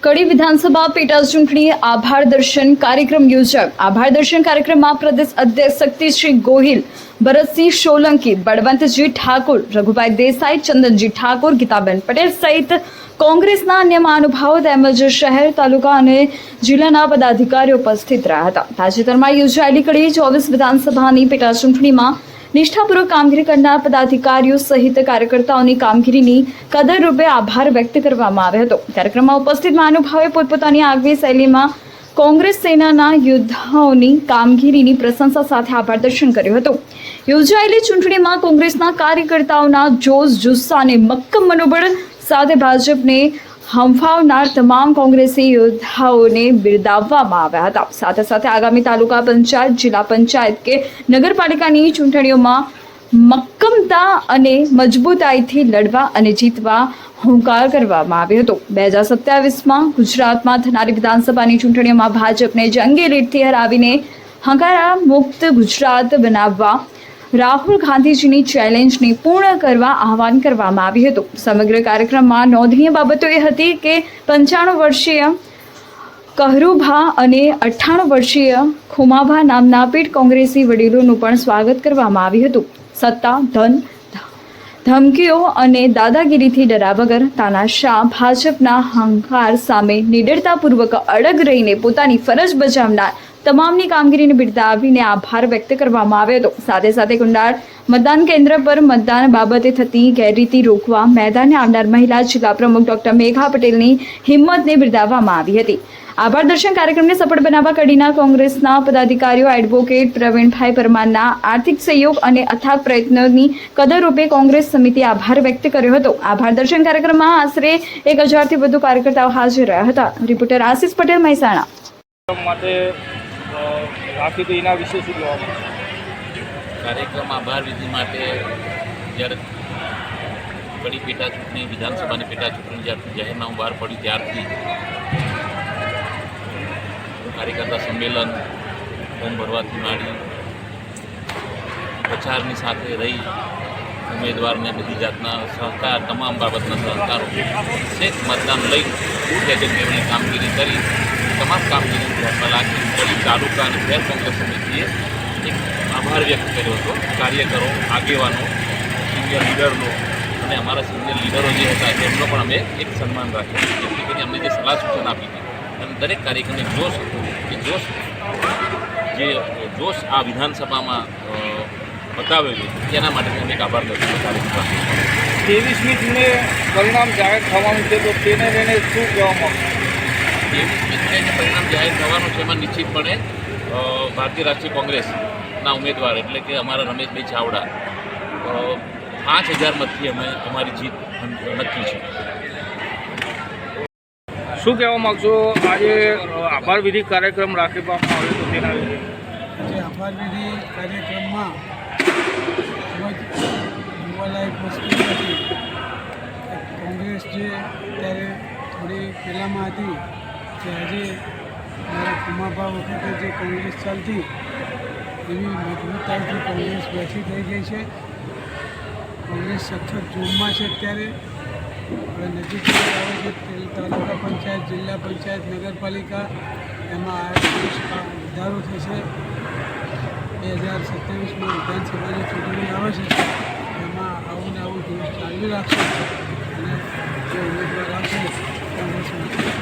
કડી વિધાનસભા પેટા ચૂંટણી આભાર દર્શન કાર્યક્રમ યોજાયો। આભાર દર્શન કાર્યક્રમમાં પ્રદેશ અધ્યક્ષ શક્તિસિંહ ગોહિલ, ભરતસિંહ સોલંકી, બળવંતજી ઠાકોર, રઘુભાઈ દેસાઈ, ચંદનજી ઠાકોર, ગીતાબેન પટેલ સહિત કોંગ્રેસના અન્ય મહાનુભાવો તેમજ શહેર, તાલુકા અને જિલ્લાના પદાધિકારીઓ ઉપસ્થિત રહ્યા હતા। તાજેતરમાં યોજાયેલી કડી 24 વિધાનસભાની પેટા ચૂંટણીમાં નિષ્ઠાપૂર્વક કામગીરી કરનાર પદાધિકારીઓ સહિત કાર્યકર્તાઓની કામગીરીની કદરરૂપે આભાર વ્યક્ત કરવામાં આવ્યો હતો। કાર્યક્રમમાં ઉપસ્થિત મહાનુભાવોએ પોતપોતાની આગવી શૈલીમાં કોંગ્રેસ સેનાના યોદ્ધાઓની કામગીરીની પ્રશંસા સાથે આભાર દર્શન કર્યું હતું। યોજાયેલી ચૂંટણીમાં કોંગ્રેસના કાર્યકર્તાઓના જોશ, જુસ્સા અને મક્કમ મનોબળ સાથે ભાજપને હંફાવનાર તમામ કોંગ્રેસી યોદ્ધાઓને બિરદાવવામાં આવ્યા હતા। સાથે સાથે આગામી તાલુકા પંચાયત, જિલ્લા પંચાયત કે નગરપાલિકાની ચૂંટણીઓમાં મક્કમતા અને મજબૂતાઈથી લડવા અને જીતવા હુંકાર કરવામાં આવ્યો હતો। 2027માં ગુજરાતમાં થનારી વિધાનસભાની ચૂંટણીઓમાં ભાજપને જંગી લીડથી હરાવીને હંકારા મુક્ત ગુજરાત બનાવવા રાહુલ ગાંધીજીની ચેલેન્જને પૂર્ણ કરવા આહવાન કરવામાં આવ્યું હતું। સમગ્ર કાર્યક્રમમાં નોંધનીય બાબતો એ હતી કે 95 વર્ષીય કહરુભા અને 98 વર્ષીય ખુમાભા નામના પીઢ કોંગ્રેસી વડીલોનું પણ સ્વાગત કરવામાં આવ્યું હતું। સત્તા, ધન, ધમકીઓ અને દાદાગીરીથી ડર્યા વગર તાનાશાહ ભાજપના હંકાર સામે નિડરતાપૂર્વક અડગ રહીને પોતાની ફરજ બજાવનાર તમામની કામગીરીને બિરદાવીને આભાર વ્યક્ત કરવામાં આવ્યો હતો। સાથે સાથે કુંડાળ મતદાન કેન્દ્ર પર મતદાન બાબતે થતી ગેરરીતિ રોકવા મેદાને આવનાર મહિલા જિલ્લા પ્રમુખ ડોક્ટર મેઘા પટેલની હિંમતને બિરદાવવામાં આવી હતી। આભાર દર્શન કાર્યક્રમને સફળ બનાવવા કડીના કોંગ્રેસના પદાધિકારીઓ એડવોકેટ પ્રવીણભાઈ પરમારના આર્થિક સહયોગ અને અથાગ પ્રયત્નોની કદરરૂપે કોંગ્રેસ સમિતિએ આભાર વ્યક્ત કર્યો હતો। આભાર દર્શન કાર્યક્રમમાં આશરે 1000થી વધુ કાર્યકર્તાઓ હાજર રહ્યા હતા। રિપોર્ટર આશિષ પટેલ, મહેસાણા। બાકી તો એના વિશે શું કહેવાનું? કાર્યક્રમ આભાર વિધિ માટે જ્યારે કડી પેટા ચૂંટણી, વિધાનસભાની પેટા ચૂંટણી જ્યારથી જાહેરનામું બહાર પડ્યું ત્યારથી કાર્યકર્તા સંમેલન, ફોર્મ ભરવાથી માંડી પ્રચારની સાથે રહી ઉમેદવારને બધી જાતના સહકાર, તમામ બાબતના સહકારો છેક મતદાન લઈ એજન્ટની કામગીરી કરી તમામ કામગીરી ધ્યાનમાં રાખી કડી તાલુકા અને શહેર કોંગ્રેસ સમિતિએ એક આભાર વ્યક્ત કર્યો હતો। કાર્યકરો, આગેવાનો, સિનિયર લીડરનો અને અમારા સિનિયર લીડરો જે હતા તેમનો પણ અમે એક સન્માન રાખ્યું, જેથી કરીને અમને જે સલાહ સૂચન આપી હતી અને દરેક કાર્યક્રમને જોશ હતો એ જોશ આ વિધાનસભામાં બતાવેલું એના માટે અમે એક આભાર દર્શન કાર્યક્રમ 23મી જૂને પરિણામ જાહેર થવાનું છે, તો તેને લઈને શું કહેવા માંગુ? 23મી જૂને પરિણામ જાહેર થવાનું છે, એમાં નિશ્ચિતપણે ભારતીય રાષ્ટ્રીય કોંગ્રેસના ઉમેદવાર એટલે કે અમારા રમેશભાઈ ચાવડા 5000 મતથી અમારી જીત નક્કી છે। શું કહેવા માગશો? આજે આભાર વિધિ કાર્યક્રમ રાખવામાં આવ્યો તો તેના વિશે? આજે આભાર વિધિ કાર્યક્રમમાં ખૂબ જ જોવાલાયક વસ્તુ હતી। કોંગ્રેસ જે અત્યારે થોડી પહેલાંમાં હતી કે આજે મારા કુમાભા વખતે જે કોંગ્રેસ ચાલતી એવી મજબૂતાઈથી કોંગ્રેસ બેઠી થઈ ગઈ છે। કોંગ્રેસ સખત જોરમાં છે અત્યારે। હવે નજીક આવે છે તાલુકા પંચાયત, જિલ્લા પંચાયત, નગરપાલિકા, એમાં વધારો થશે। 2027માં વિધાનસભાની ચૂંટણી આવે છે, એમાં આવું ને આવું જોશ ચાલુ રાખશે અને જે ઉમેદવાર આવશે કોંગ્રેસમાંથી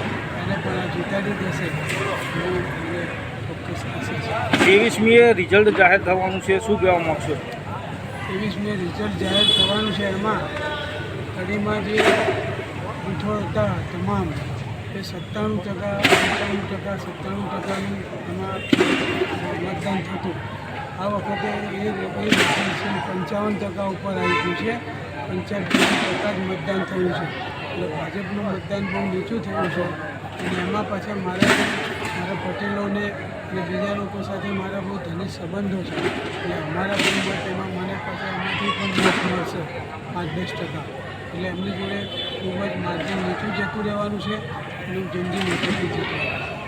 એને પણ આ જીતાડી દેશે એવું મને ચોક્કસ આશા છે। 23મીએ રિઝલ્ટ જાહેર થવાનું છે, શું કહેવા માગશો? 23મીએ રિઝલ્ટ જાહેર થવાનું છે, એમાં કડીમાં જે બૂથો હતા તમામ એ 97%, એમાં મતદાન થતું। આ વખતે એ 55% ઉપર આવી ગયું છે। 55% જ મતદાન થયું છે, એટલે ભાજપનું મતદાન બહુ નીચું થયું છે। અને એમાં પાછા મારા પટેલોને અને બીજા લોકો સાથે મારા બહુ ઘનિષ્ઠ સંબંધો છે, એટલે અમારા પણ મત એમાં મને પાછા એમાંથી પણ મત મળશે 5-10%, એટલે એમની જોડે ખૂબ જ માર્જિન નીચું જતું રહેવાનું છે અને જંગી નીચેથી જતું રહેવાનું છે।